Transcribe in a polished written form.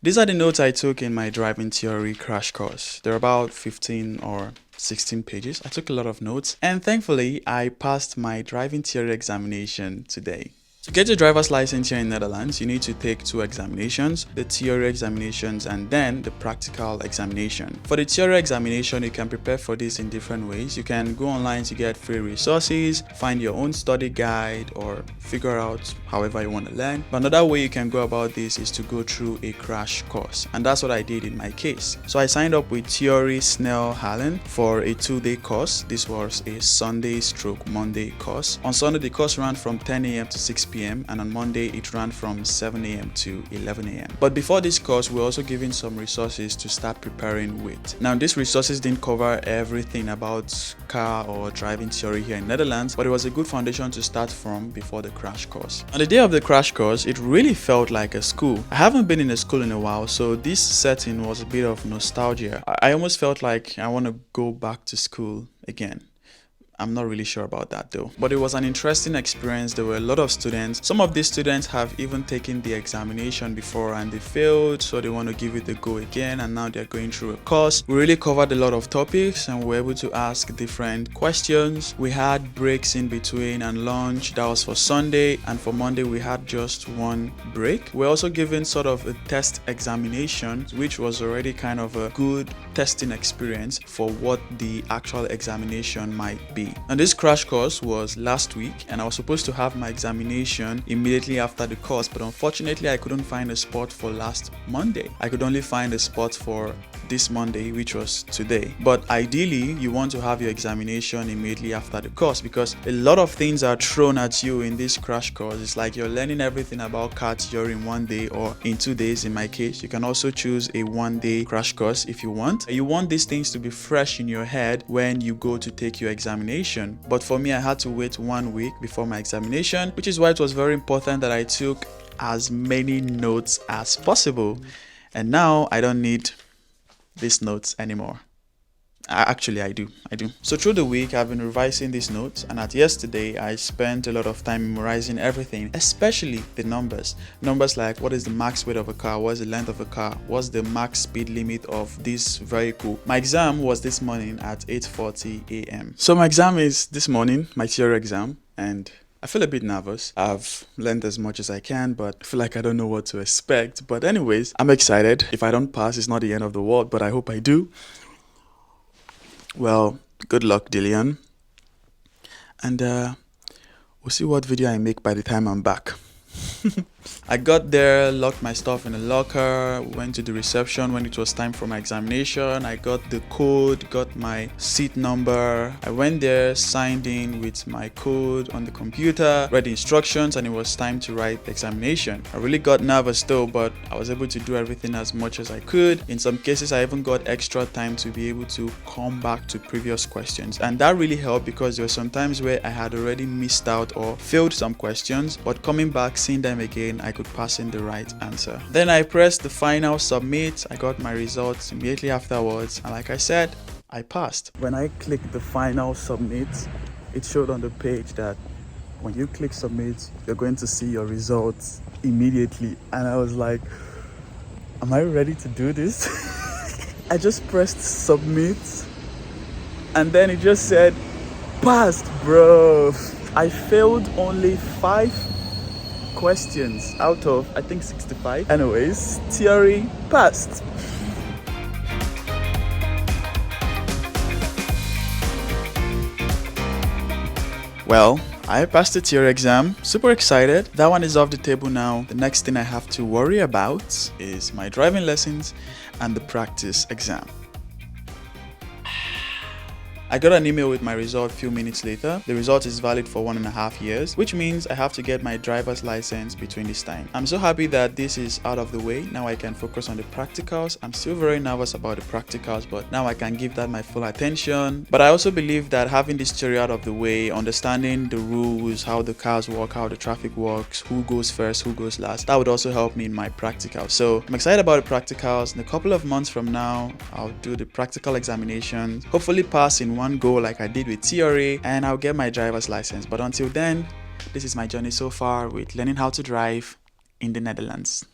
These are the notes I took in my driving theory crash course. They're about 15 or 16 pages. I took a lot of notes and thankfully I passed my driving theory examination today. To get your driver's license here in Netherlands, you need to take two examinations, the theory examinations and then the practical examination. For the theory examination, you can prepare for this in different ways. You can go online to get free resources, find your own study guide or figure out however you want to learn. But another way you can go about this is to go through a crash course, and that's what I did in my case. So I signed up with Theory Snell Hallen for a 2-day course. This was a Sunday/Monday course. On Sunday, the course ran from 10 a.m. to 6 p.m. and on Monday it ran from 7 a.m. to 11 a.m. But before this course, we're also given some resources to start preparing with. Now, these resources didn't cover everything about car or driving theory here in Netherlands, but it was a good foundation to start from before the crash course. On the day of the crash course, it really felt like a school. I haven't been in a school in a while, so this setting was a bit of nostalgia. I almost felt like I want to go back to school again. I'm not really sure about that though. But it was an interesting experience. There were a lot of students. Some of these students have even taken the examination before and they failed, so they want to give it a go again, and now they're going through a course. We really covered a lot of topics and we were able to ask different questions. We had breaks in between and lunch. That was for Sunday, and for Monday we had just one break. We're also given sort of a test examination, which was already kind of a good testing experience for what the actual examination might be. And this crash course was last week and I was supposed to have my examination immediately after the course, but unfortunately I couldn't find a spot for last Monday. I could only find a spot for this Monday, which was today. But ideally you want to have your examination immediately after the course because a lot of things are thrown at you in this crash course. It's like you're learning everything about car theory in 1 day or in 2 days in my case. You can also choose a 1-day crash course if you want. You want these things to be fresh in your head when you go to take your examination. But for me, I had to wait 1 week before my examination, which is why it was very important that I took as many notes as possible. And now I don't need these notes anymore. Actually, I do. So through the week, I've been revising these notes, and at yesterday, I spent a lot of time memorizing everything, especially the numbers. Numbers like what is the max weight of a car, what's the length of a car, what's the max speed limit of this vehicle. My exam was this morning at 8:40 a.m. So my exam is this morning, my theory exam, and I feel a bit nervous. I've learned as much as I can, but I feel like I don't know what to expect. But anyways, I'm excited. If I don't pass, it's not the end of the world, but I hope I do. Well, good luck, Dillion. And we'll see what video I make by the time I'm back. I got there, locked my stuff in a locker, went to the reception when it was time for my examination. I got the code, got my seat number. I went there, signed in with my code on the computer, read the instructions, and it was time to write the examination. I really got nervous though, but I was able to do everything as much as I could. In some cases, I even got extra time to be able to come back to previous questions. And that really helped because there were some times where I had already missed out or failed some questions, but coming back, seeing them again, I could pass in the right answer. Then I pressed the final submit. I got my results immediately afterwards, and like I said, I passed. When I clicked the final submit, it showed on the page that when you click submit, you're going to see your results immediately. And I was like, am I ready to do this? I just pressed submit and then it just said passed, bro. I failed only 5 questions out of I think 65. Anyways, theory passed. Well, I passed the theory exam. Super excited. That one is off the table now. The next thing I have to worry about is my driving lessons and the practice exam. I got an email with my result a few minutes later. The result is valid for 1.5 years, which means I have to get my driver's license between this time. I'm so happy that this is out of the way. Now I can focus on the practicals. I'm still very nervous about the practicals, but now I can give that my full attention. But I also believe that having this theory out of the way, understanding the rules, how the cars work, how the traffic works, who goes first, who goes last, that would also help me in my practicals. So I'm excited about the practicals. In a couple of months from now, I'll do the practical examinations, hopefully pass in one go like I did with theory, and I'll get my driver's license. But until then, this is my journey so far with learning how to drive in the Netherlands.